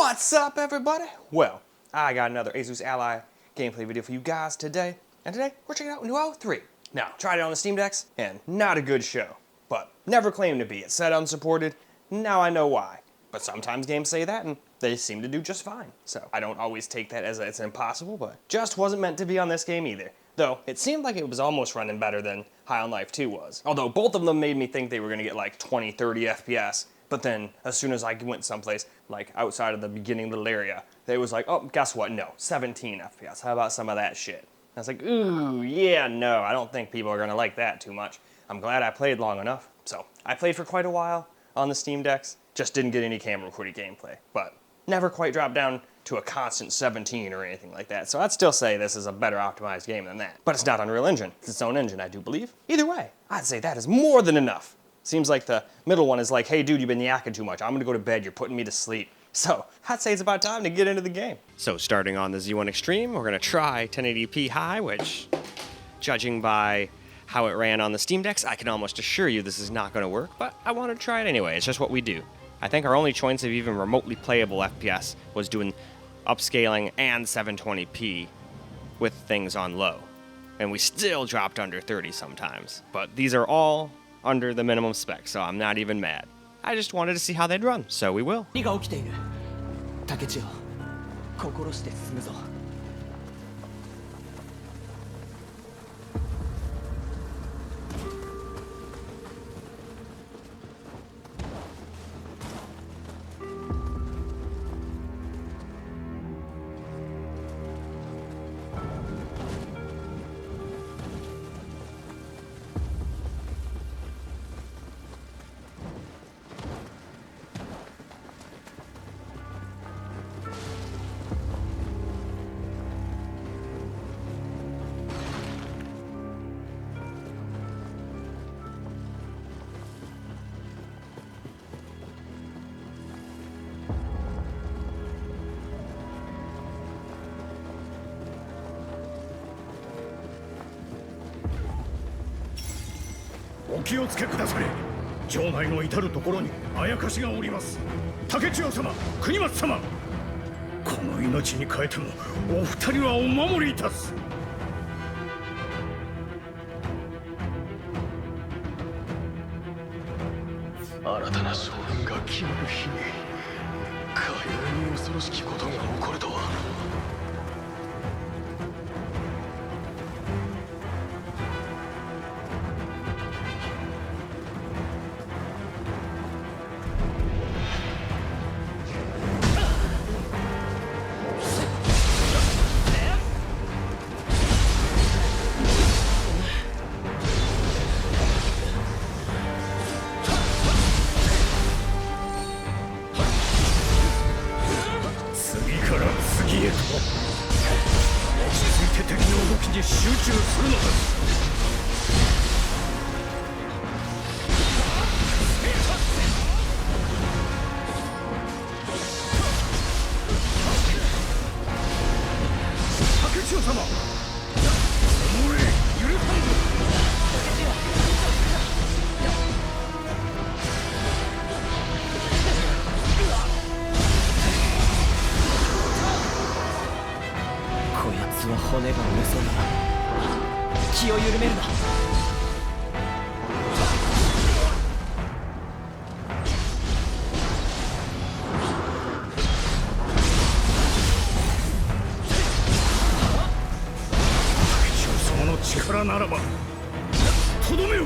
What's up, everybody? Well, I got another Asus Ally gameplay video for you guys today. And today, we're checking out Nioh 3. Now, tried it on the Steam Decks, and not a good show. But never claimed to be. It said unsupported. Now I know why. But sometimes games say that, and they seem to do just fine. So I don't always take that as it's impossible, but just wasn't meant to be on this game either. Though, it seemed like it was almost running better than High on Life 2 was. Although, both of them made me think they were going to get like 20, 30 FPS. But then, as soon as I went someplace, like outside of the beginning little area, they was like, oh, guess what? No, 17 FPS. How about some of that shit? I was like, ooh, yeah, no, I don't think people are gonna like that too much. I'm glad I played long enough. So, I played for quite a while on the Steam Decks, just didn't get any camera recorded gameplay. But never quite dropped down to a constant 17 or anything like that. So I'd still say this is a better optimized game than that. But it's not Unreal Engine. It's its own engine, I do believe. Either way, I'd say that is more than enough. Seems like the middle one is like, hey dude, you've been yakking too much. I'm gonna go to bed, you're putting me to sleep. So, I'd say it's about time to get into the game. So starting on the Z1 Extreme, we're gonna try 1080p high, which, judging by how it ran on the Steam Decks, I can almost assure you this is not gonna work, but I wanted to try it anyway. It's just what we do. I think our only choice of even remotely playable FPS was doing upscaling and 720p with things on low. And we still dropped under 30 sometimes. But these are all under the minimum spec, so I'm not even mad. I just wanted to see how they'd run, so we will. お気をつけくだされ。城内の至るところにあやかしがおります。竹千代様、国松様、この命に代えてもお二人はお守りいたす。新たな将軍が決まる日に、かように恐ろしきことが起こるとは。落ち着いて敵の動きに集中するのだ。竹千代様、お前許さんぞ。こやつは骨が折れそうだ。気を緩めるな。竹千代様の力ならばとどめよ。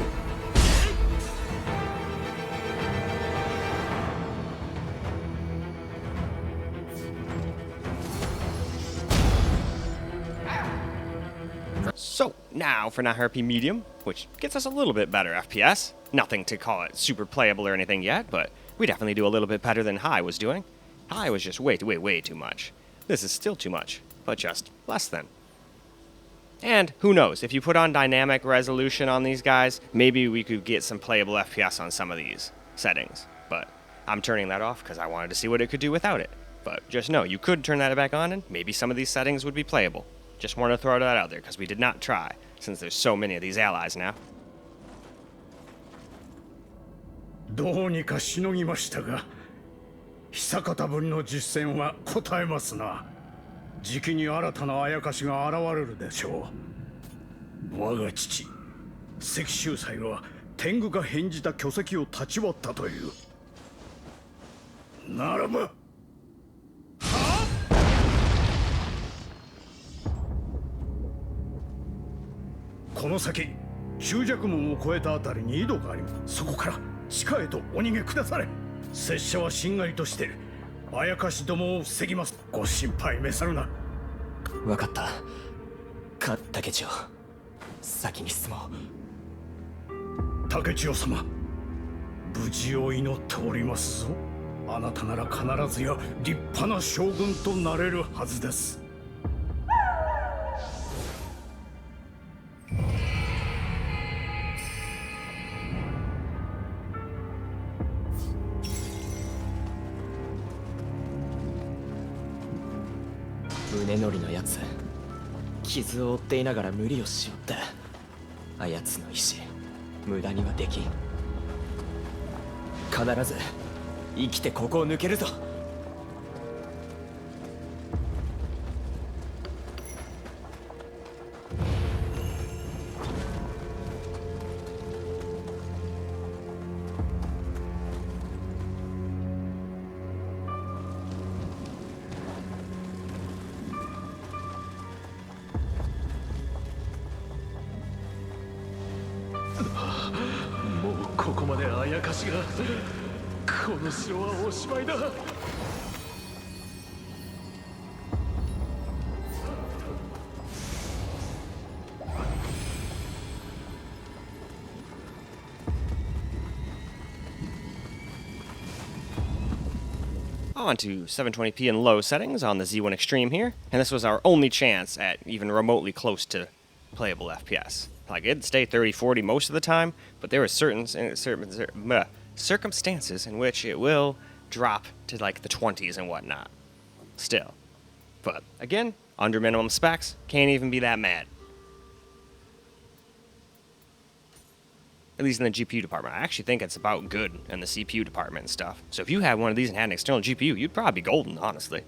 So, now for NiHRP Medium, which gets us a little bit better FPS. Nothing to call it super playable or anything yet, but we definitely do a little bit better than High was doing. High was just way too much. This is still too much, but just less than. And who knows, if you put on dynamic resolution on these guys, maybe we could get some playable FPS on some of these settings. But I'm turning that off because I wanted to see what it could do without it. But just know, you could turn that back on and maybe some of these settings would be playable. Just want to throw that out there because we did not try, since there's so many of these allies now. どうにかしのぎましたが、久方ぶりの実戦は答えますな。じきに新たなあやかしが現れるでしょう。我が父関秀才は天狗が返じた巨石を立ち割ったという。ならばこの先終弱門を越えたあたりに井戸があります。そこから地下へとお逃げくだされ。拙者はしんがりとしてあやかしどもを防ぎます。ご心配召さるな。分かった。竹千代、先に進もう。竹千代様、無事を祈っておりますぞ。あなたなら必ずや立派な将軍となれるはずです。宗則のやつ、傷を負っていながら無理をしよって。あやつの意志無駄にはできん。必ず生きてここを抜けるぞ。もうここまであやかしが。この城はおしまいだ。On to 720p in low settings on the Z1 Extreme here, and this was our only chance at even remotely close to playable FPS. Like, it'd stay 30-40 most of the time, but there were certain circumstances in which it will drop to like the 20s and whatnot. Still. But again, under minimum specs, can't even be that mad. At least in the GPU department. I actually think it's about good in the CPU department and stuff. So if you had one of these and had an external GPU, you'd probably be golden, honestly.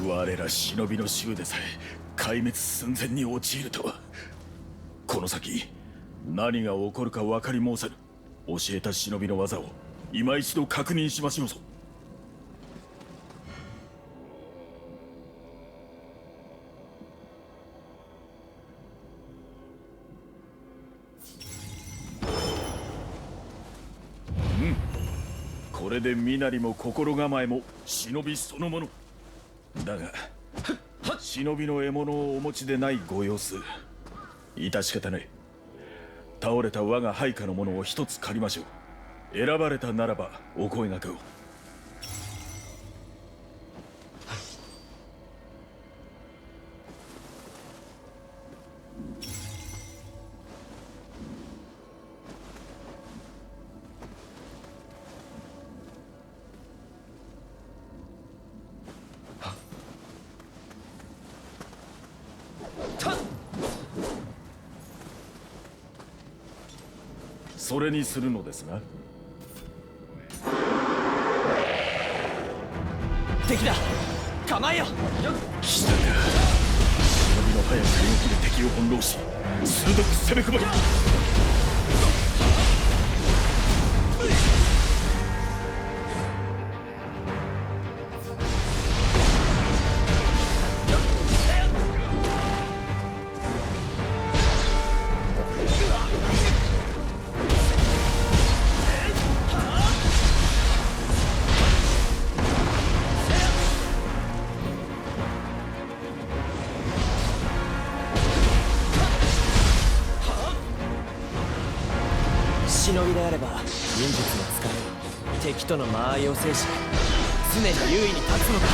我ら忍びの衆でさえ壊滅寸前に陥るとは。この先何が起こるか分かり申さぬ。教えた忍びの技を今一度確認しましょうぞ。これで身なりも心構えも忍びそのものだが、忍びの獲物をお持ちでないご様子、致し方ない。倒れた我が配下のものを一つ借りましょう。選ばれたならばお声掛けを。それにするのですが。敵だ、構えよ。来たか。忍びの早く動きで敵を翻弄し鋭く攻め込め。りであれば忍術も使え敵との間合いを制し常に優位に立つのか。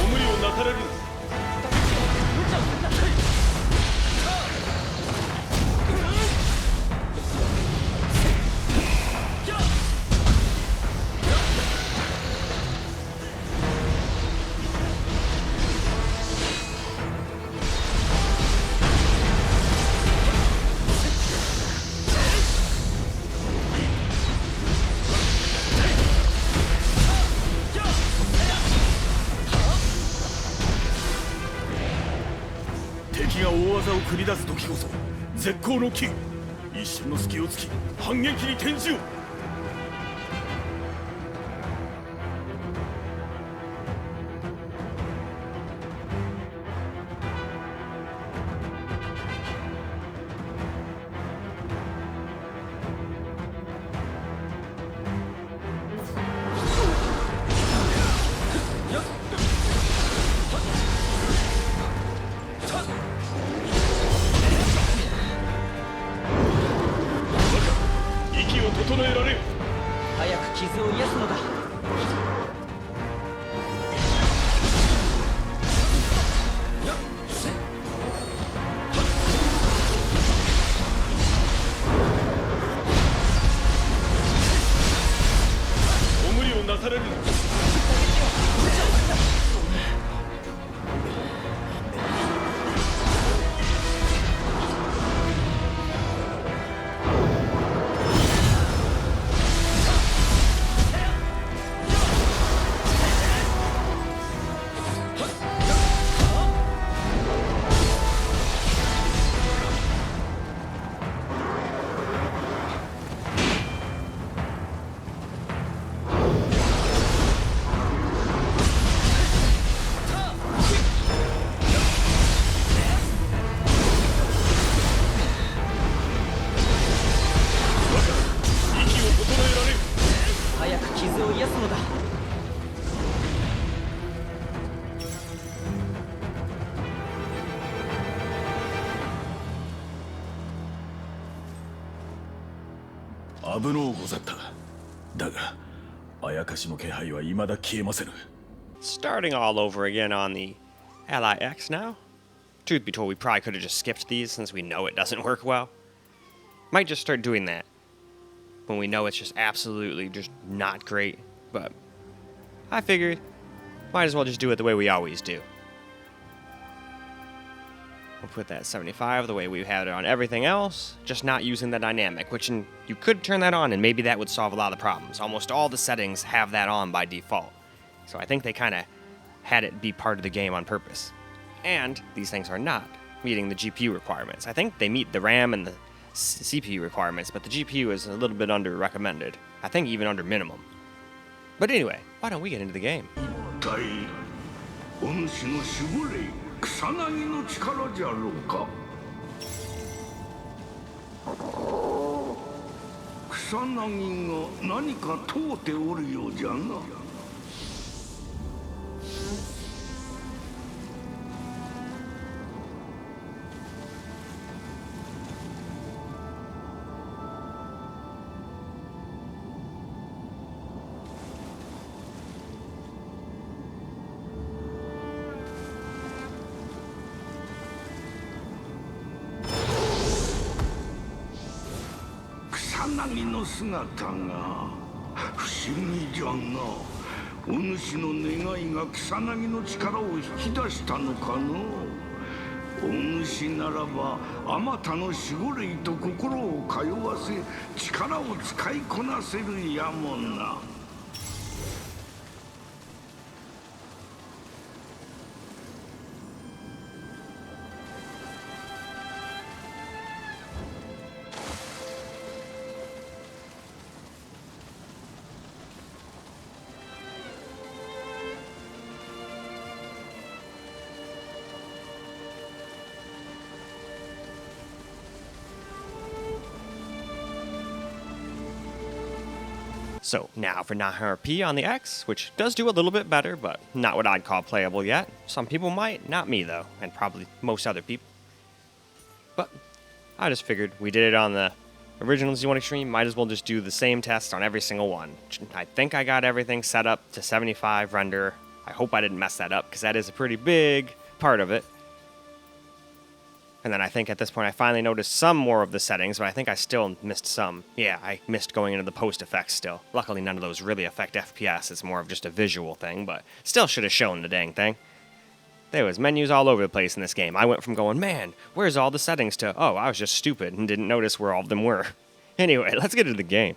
ご無理をなされる。敵が大技を繰り出す時こそ絶好の機。一瞬の隙を突き反撃に転じよう。息を整えられよ。早く傷を癒すのだ。ご無理をなされる。早く傷を癒すのだ。危のうござった。だがあやかしの気配は未だ消えませぬ。 Starting all over again on the Ally X now. Truth be told, we probably could have just skipped these since we know it doesn't work well. Might just start doing that when we know it's just absolutely just not great. But I figured might as well just do it the way we always do. We'll put that 75 the way we had it on everything else, just not using the dynamic, which you could turn that on and maybe that would solve a lot of the problems. Almost all the settings have that on by default. So I think they kind of had it be part of the game on purpose. And these things are not meeting the GPU requirements. I think they meet the RAM and the CPU requirements, but the GPU is a little bit under recommended. I think even under minimum. But anyway, why don't we get into the game? お主の守護霊草薙の力じゃろうか。草薙が何か問うておるようじゃな。草薙の姿が不思議じゃな。お主の願いが草薙の力を引き出したのかの。お主ならばあまたの守護霊と心を通わせ力を使いこなせるやもんな。So now for 900p on the X, which does do a little bit better, but not what I'd call playable yet. Some people might, not me though, and probably most other people. But I just figured we did it on the original Z1 Extreme, might as well just do the same test on every single one. I think I got everything set up to 75 render. I hope I didn't mess that up, because that is a pretty big part of it. And then I think at this point I finally noticed some more of the settings, but I think I still missed some. Yeah, I missed going into the post effects still. Luckily none of those really affect FPS, it's more of just a visual thing, but still should have shown the dang thing. There was menus all over the place in this game. I went from going, man, where's all the settings, to, oh, I was just stupid and didn't notice where all of them were. Anyway, let's get into the game.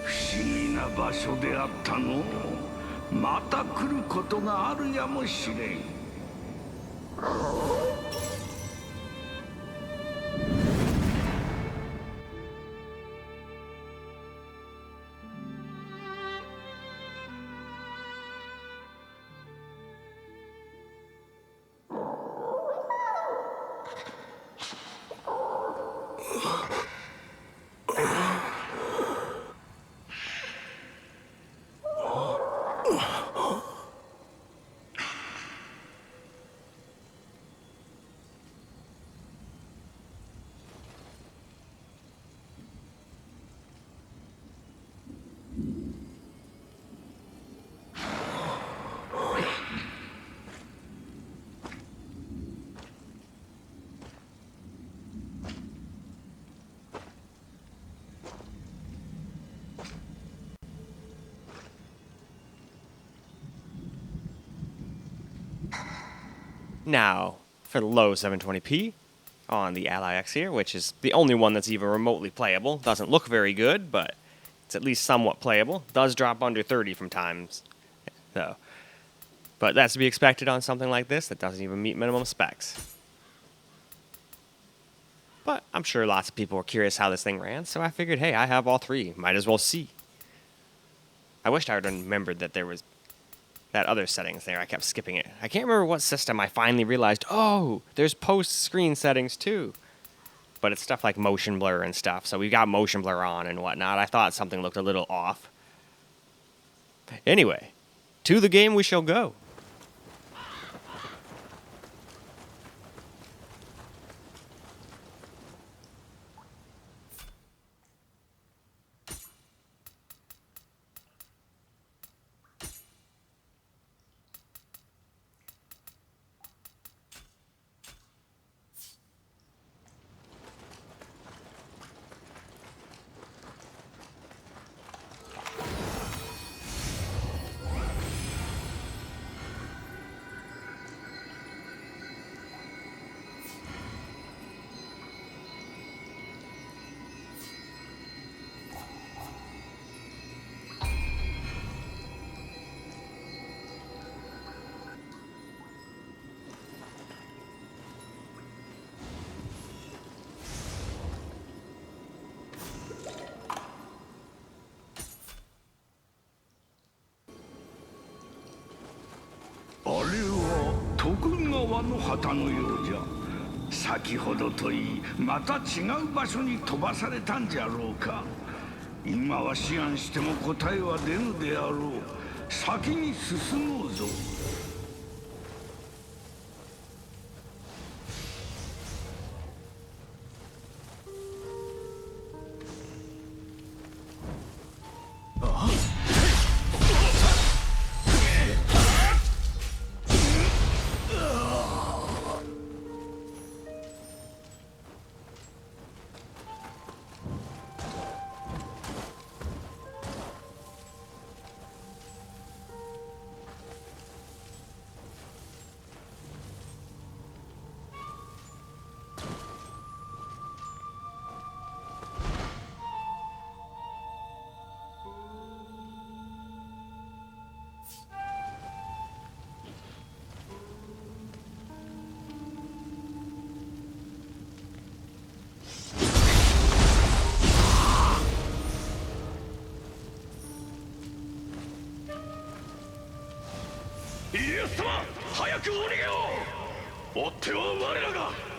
不思議な場所であったの。また来ることがあるやもしれん。Now, for the low 720p on the Ally X here, which is the only one that's even remotely playable. Doesn't look very good, but it's at least somewhat playable. Does drop under 30 from times, though. But that's to be expected on something like this that doesn't even meet minimum specs. But I'm sure lots of people were curious how this thing ran, so I figured, hey, I have all three. Might as well see. I wished I would have remembered that there was that other settings there. I kept skipping it. I can't remember what system I finally realized, oh, there's post-screen settings too. But it's stuff like motion blur and stuff, so we got motion blur on and whatnot. I thought something looked a little off. Anyway, to the game we shall go.あれは徳川の旗のようじゃ。先ほどといい、また違う場所に飛ばされたんじゃろうか。今は思案しても答えは出ぬであろう。先に進もうぞ。家様早くお逃げを。追っては我らが。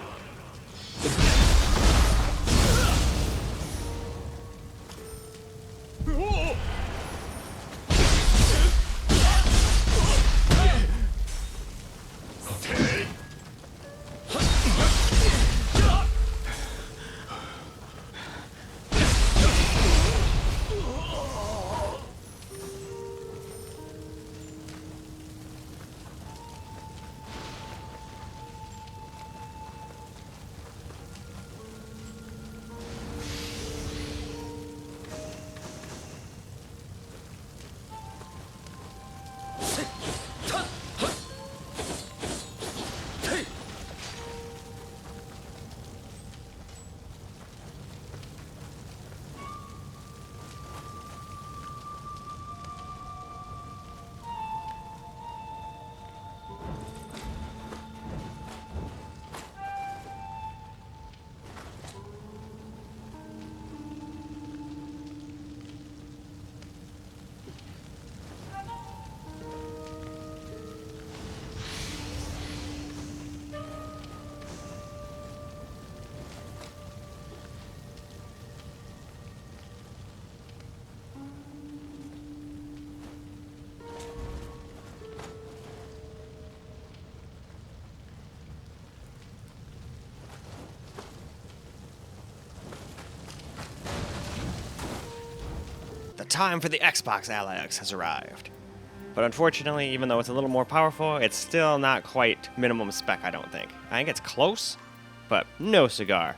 The time for the Xbox Ally X has arrived. But unfortunately, even though it's a little more powerful, it's still not quite minimum spec, I don't think. I think it's close, but no cigar.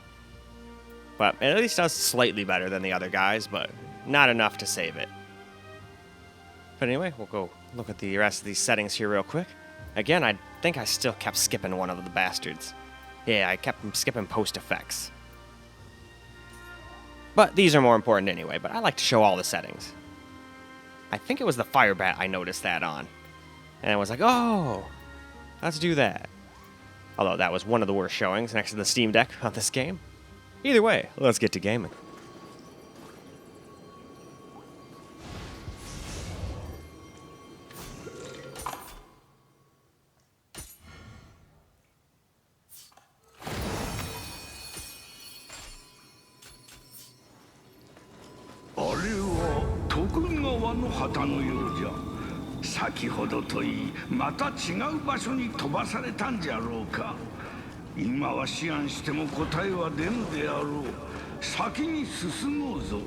But it at least does slightly better than the other guys, but not enough to save it. But anyway, we'll go look at the rest of these settings here real quick. Again, I think I still kept skipping one of the bastards. Yeah, I kept skipping post effects. But these are more important anyway, but I like to show all the settings. I think it was the fire bat I noticed that on. And I was like, oh, let's do that. Although that was one of the worst showings next to the Steam Deck on this game. Either way, let's get to gaming.川の旗のようじゃ。先ほどといい、また違う場所に飛ばされたんじゃろうか。今は思案しても答えは出ぬであろう。先に進もうぞ。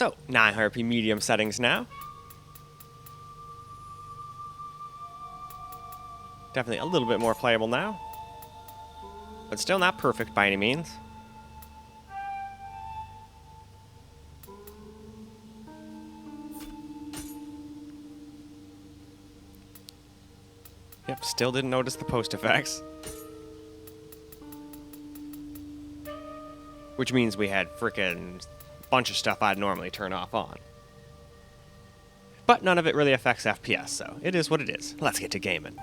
So, 900p medium settings now. Definitely a little bit more playable now. But still not perfect by any means. Yep, still didn't notice the post effects. Which means we had frickin' bunch of stuff I'd normally turn off on. But none of it really affects FPS, so it is what it is. Let's get to gaming.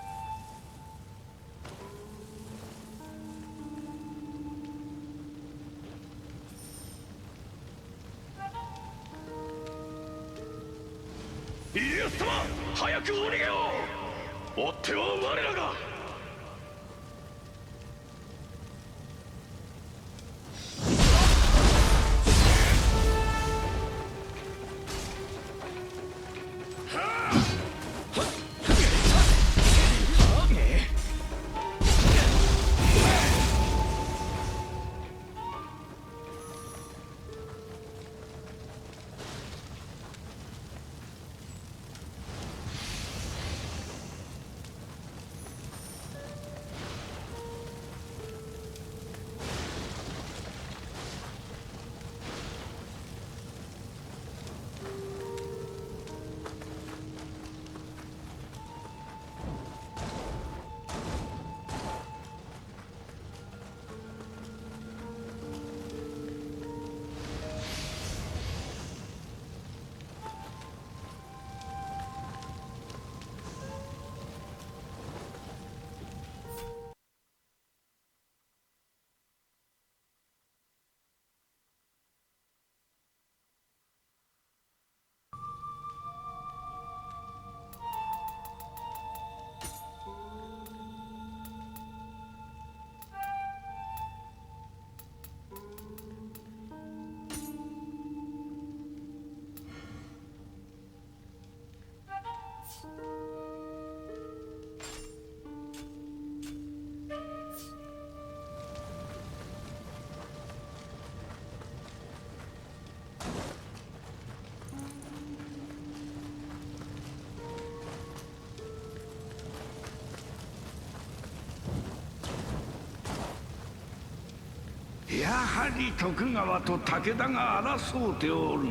やはり徳川と武田が争うておる。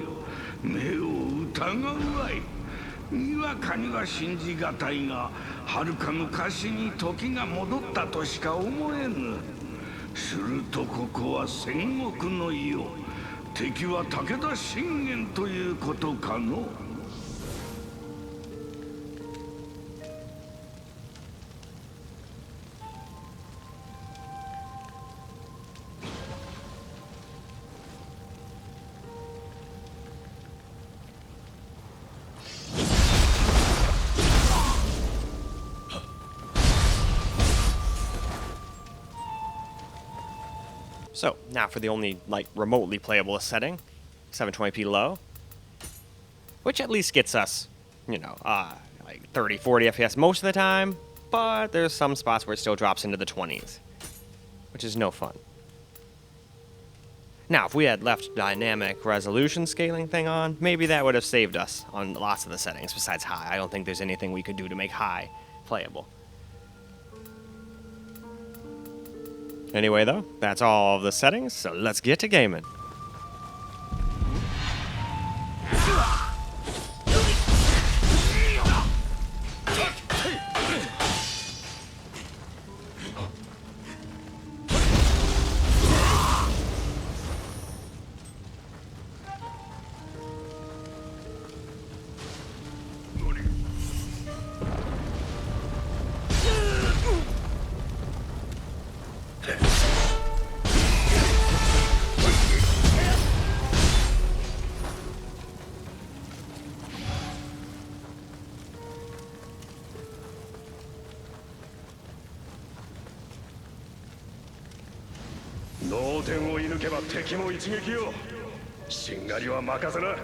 目を疑うわい。にわかには信じがたいが、遥か昔に時が戻ったとしか思えぬ。するとここは戦国の世。敵は武田信玄ということかの。So, now for the only, like, remotely playable setting, 720p low, which at least gets us, you know, like 30, 40 FPS most of the time, but there's some spots where it still drops into the 20s, which is no fun. Now, if we had left dynamic resolution scaling thing on, maybe that would have saved us on lots of the settings besides high. I don't think there's anything we could do to make high playable. Anyway, though, that's all of the settings, so let's get to gaming.脳天を射抜けば敵も一撃よ。しんがりは任せな。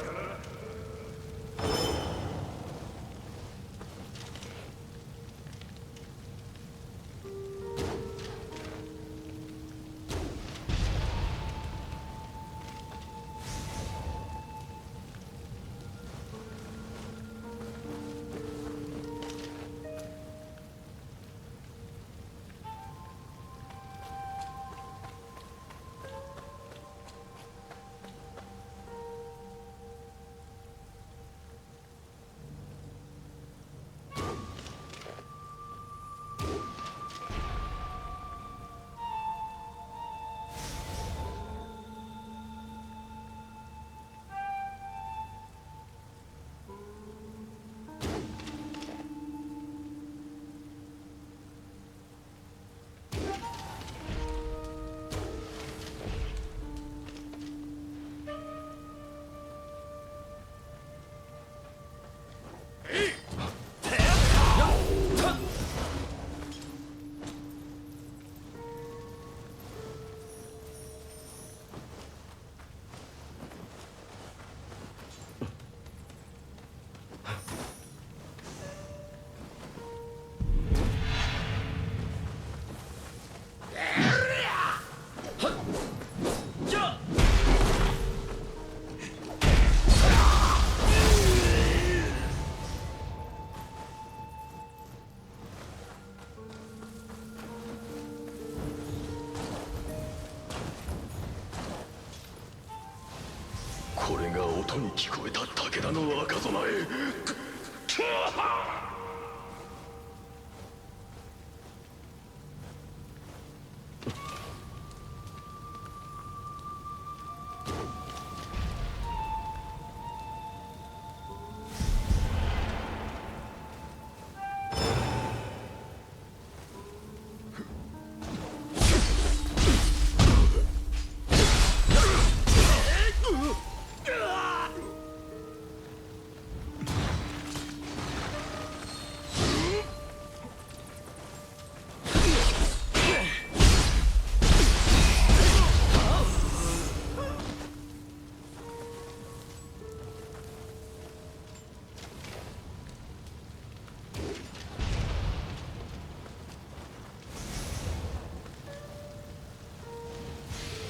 これが音に聞こえた武田の赤備え。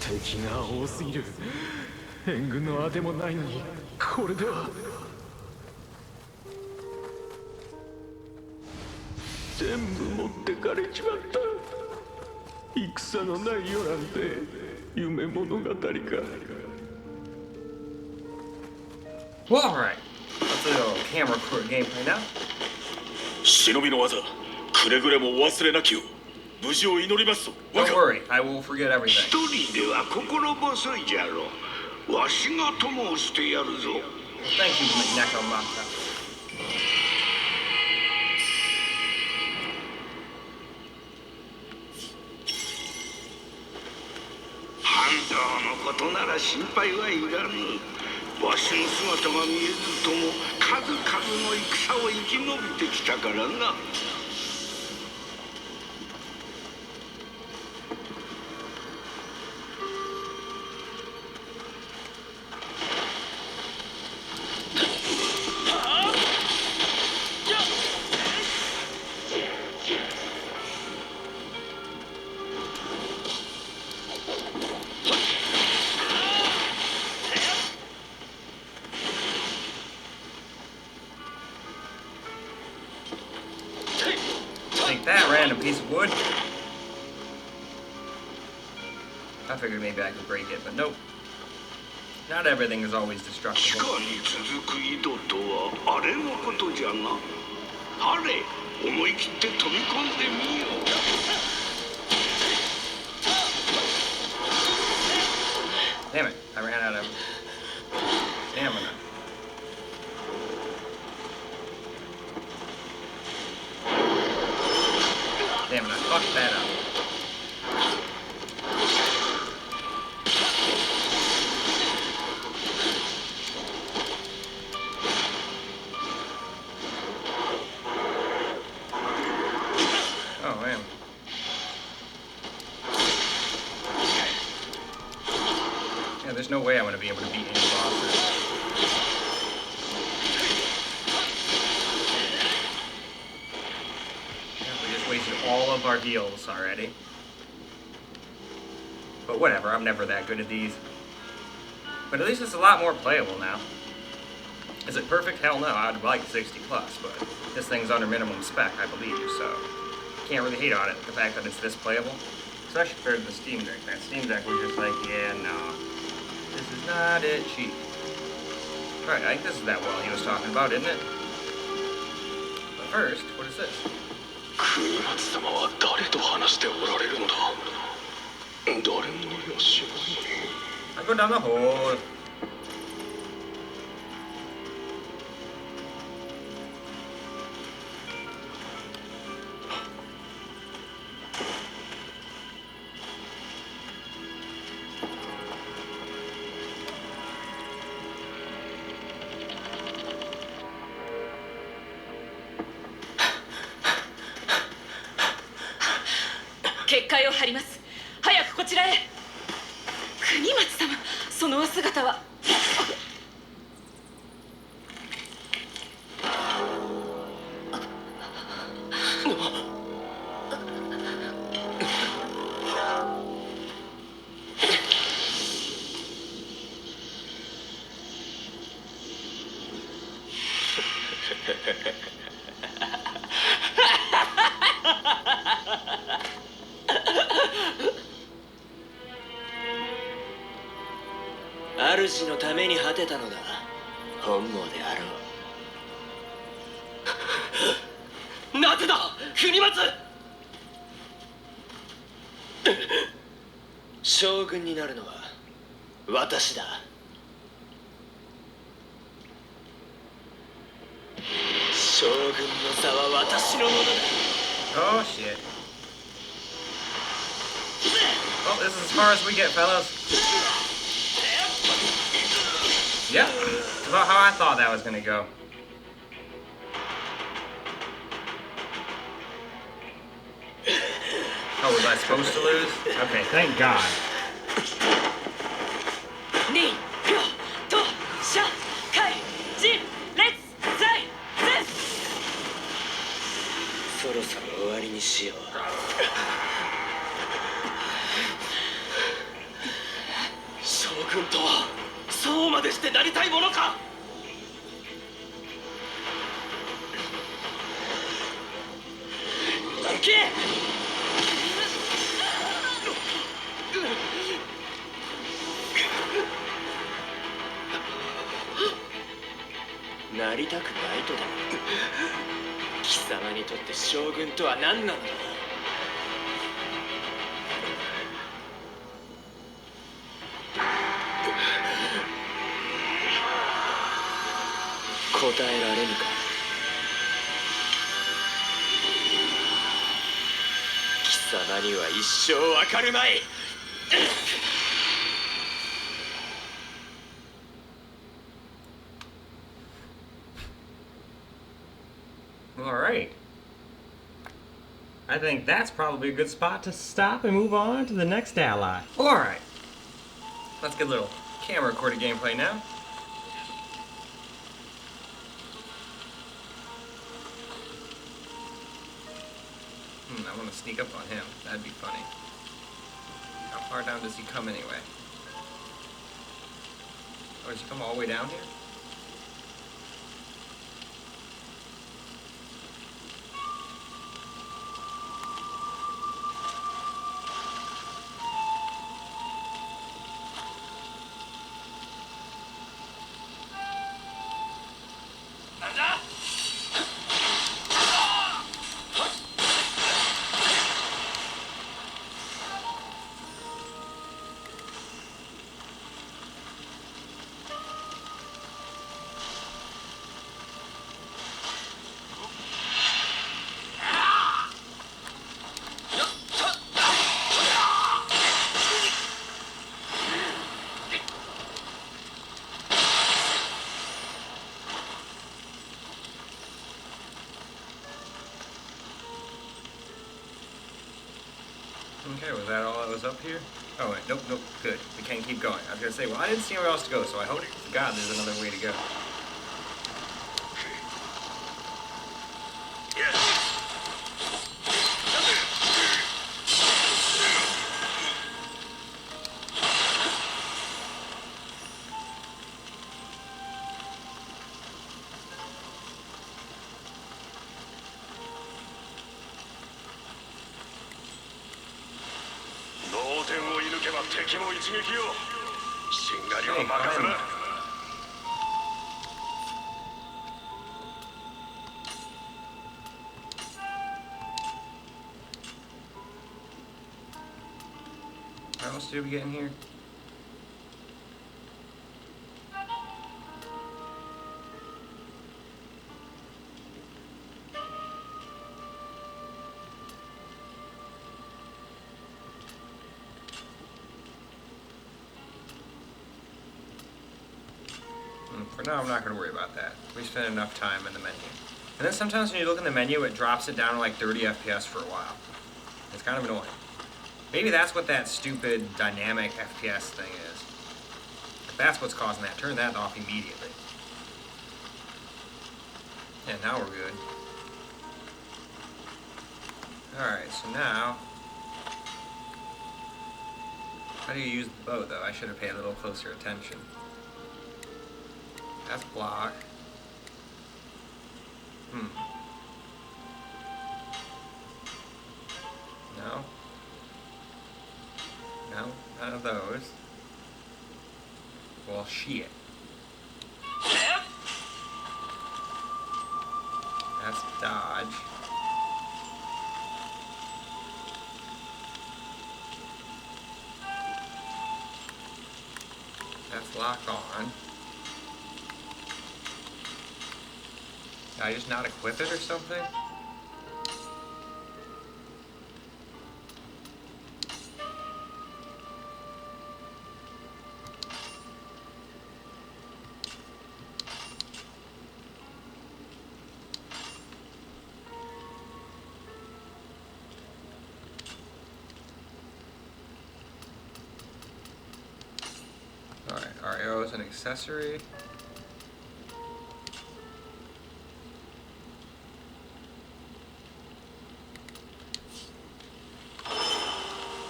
敵が多すぎる。援軍のあてもないのにこれでは。全部持ってかれちまった。戦のない世なんて夢物語か。 Well, alright. Let's do a camera crew gameplay now. 忍びの技くれぐれもお忘れなきよう。無事を祈りますぞ。 Don't worry, I will forget everything. 一人では心細いじゃろう。わしが友をしてやるぞ。 Thank you, Nekomata. 半島のことなら心配はいらぬ。わしの姿が見えずとも数々の戦を生き延びてきたからな。Take that random piece of wood. I figured maybe I could break it, but nope. Not everything is always 地 destructible. 下に続く井戸とはあれのことじゃが。あれ、思い切って飛び込んでみよう。 Damn it, I ran out of stamina. Damn it, I fucked that up. Oh, man. Yeah, there's no way I'm gonna be able to beat any bosses. Yeah, we just wasted all of our heals already. But whatever, I'm never that good at these. But at least it's a lot more playable now. Is it perfect? Hell no, I'd like 60 plus, but this thing's under minimum spec, I believe, so can't really hate on it, the fact that it's this playable. Especially compared to the Steam Deck. That Steam Deck was just like, yeah, no. This is not it, cheap. Alright, I think this is that well he was talking about, isn't it? But first, what is this? 国松様は誰と話しておられるのだ。誰もよしない。 I go down the hole. Asus のために果てたのだ。本望であろう。なぜだ、国松！将軍になるのは私だ。将軍の座は私のものだ。Oh shit. Well, this is as far as we get, fellas. Yeah, it's about how I thought that was gonna go. Oh, was I supposed to lose? Okay, thank God. そろそろ終わりにしよう。将軍とはそうまでしてなりたいものか。行け。なりたくないとでも貴様にとって将軍とは何なのだ。答えられぬか。貴様には一生わかるまい。Alright. I think that's probably a good spot to stop and move on to the next ally. Alright. Let's get a little camera recorded gameplay now. I want to sneak up on him. That'd be funny. How far down does he come anyway? Oh, does he come all the way down here? Okay, was that all that was up here? Oh wait, nope, good. We can't keep going. I was gonna say, well, I didn't see anywhere else to go, so I hope to God there's another way to go. What else did we get in here? For now, I'm not going to worry about that. We spent enough time in the menu. And then sometimes when you look in the menu, it drops it down to like 30 FPS for a while. It's kind of annoying. Maybe that's what that stupid dynamic FPS thing is. If that's what's causing that, turn that off immediately. Yeah, now we're good. Alright, so now... How do you use the bow, though? I should have paid a little closer attention. That's block. No. No, none of those. Well, shit. That's dodge. That's lock on. Did I just not equip it or something? Alright, RO is an accessory.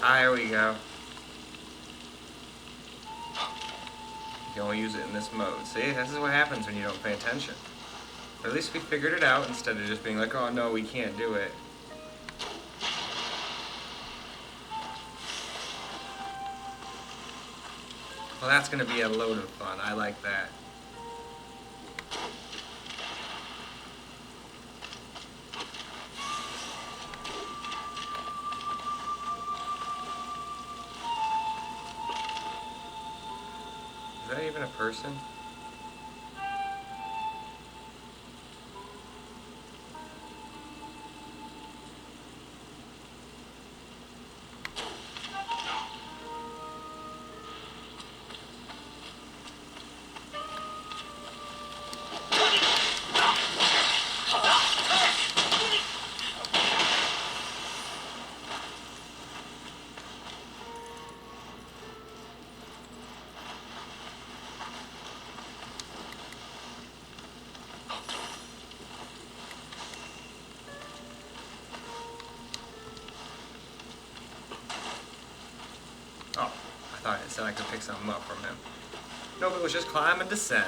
There we go. You can only use it in this mode. See, this is what happens when you don't pay attention. Or at least we figured it out instead of just being like, oh no, we can't do it. Well, that's going to be a load of fun. I like that. even a person? Oh, I thought it said I could pick something up from him. Nope, it was just climb and descend.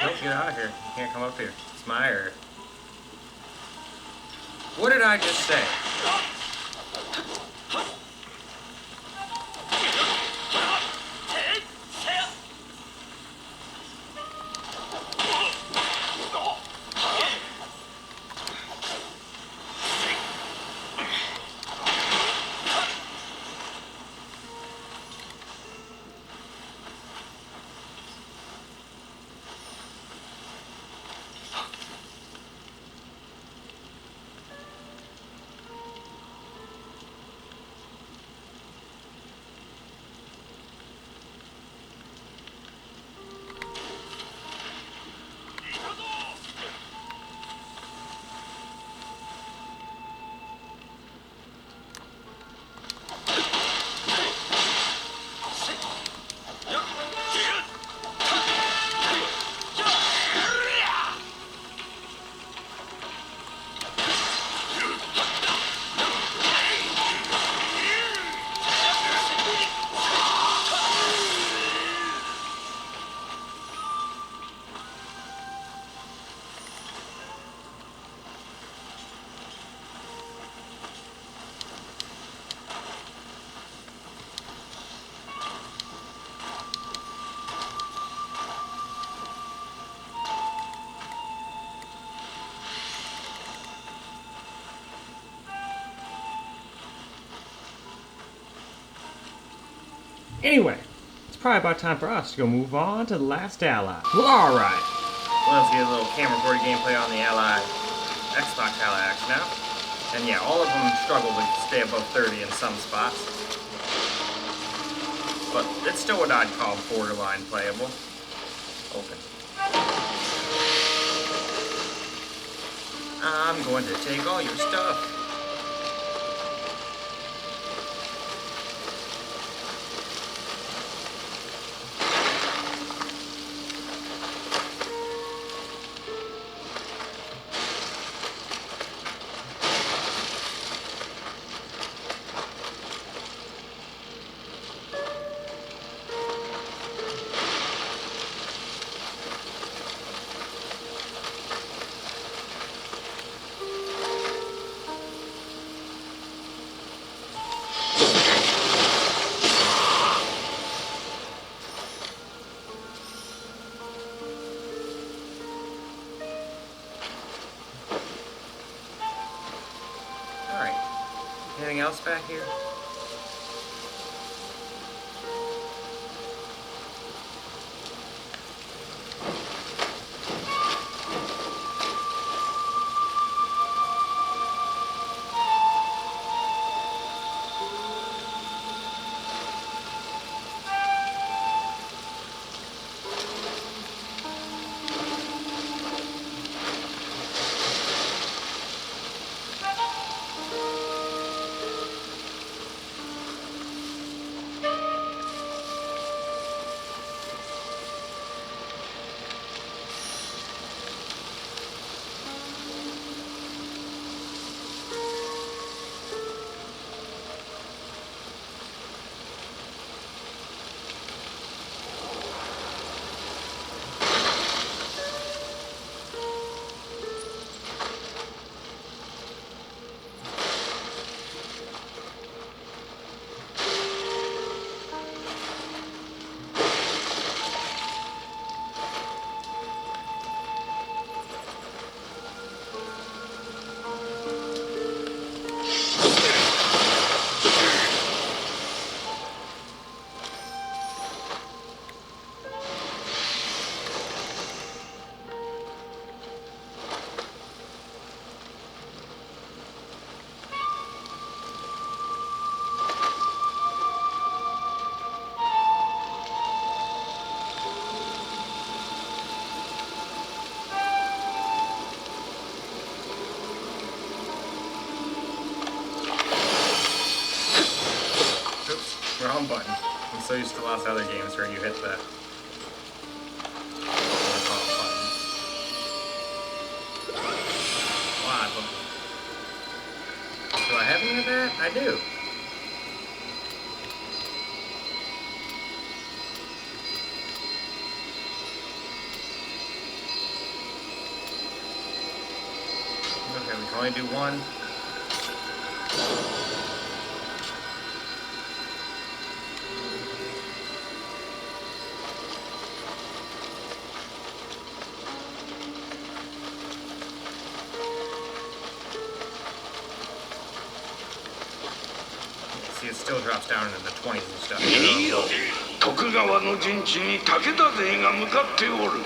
Nope, get out of here. You can't come up here. It's my area. What did I just say? Anyway, it's probably about time for us to go move on to the last ally. Well, alright. Let's get a little camera recorded gameplay on the ally, Xbox ally action now. And yeah, all of them struggle to stay above 30 in some spots. But it's still what I'd call borderline playable. Open. I'm going to take all your stuff. Anything else back here? wrong button. I'm so used to lots of other games where you hit the button. Wow. Do I have any of that? I do. Okay, we can only do one. See, it still drops down into the 20s and stuff. いいよ徳川の陣地に武田勢が向かっておる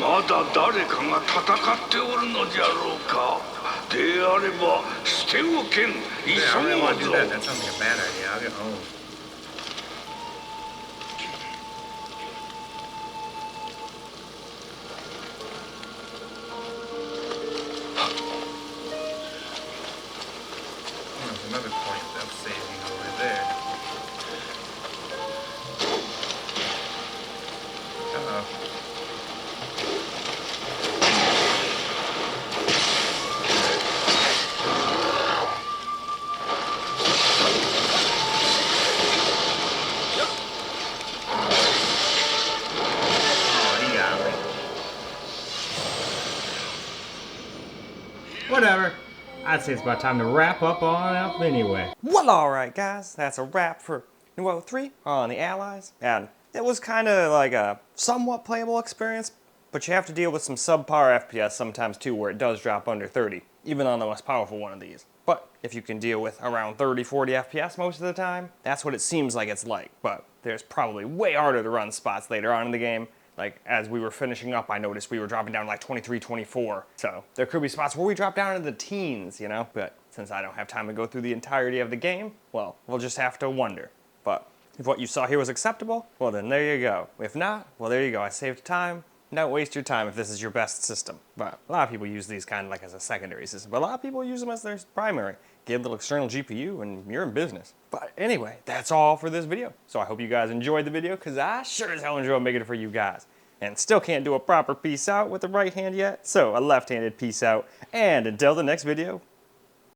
まだ誰かが戦っておるのじゃろうかであれば捨ておけん Yeah, I 急 really ぐ want to do ぞ that. That sounds like a bad idea. I'll get home. There's another point of saving over there. Uh-oh. Whatever. I'd say it's about time to wrap up on up anyway. Well, alright guys, that's a wrap for Nioh 3 on the Allies, and it was kind of like a somewhat playable experience, but you have to deal with some subpar FPS sometimes too, where it does drop under 30, even on the most powerful one of these. But if you can deal with around 30, 40 FPS most of the time, that's what it seems like it's like. But there's probably way harder to run spots later on in the game. Like, as we were finishing up, I noticed we were dropping down to like 23, 24. So there could be spots where we drop down into the teens, you know? But since I don't have time to go through the entirety of the game, well, we'll just have to wonder. But if what you saw here was acceptable, well then there you go. If not, well there you go, I saved time. Don't waste your time if this is your best system. But a lot of people use these kind of like as a secondary system, but a lot of people use them as their primary. Get a little external GPU and you're in business. But anyway, that's all for this video. So I hope you guys enjoyed the video, because I sure as hell enjoyed making it for you guys. And still can't do a proper peace out with the right hand yet, so a left-handed peace out. And until the next video,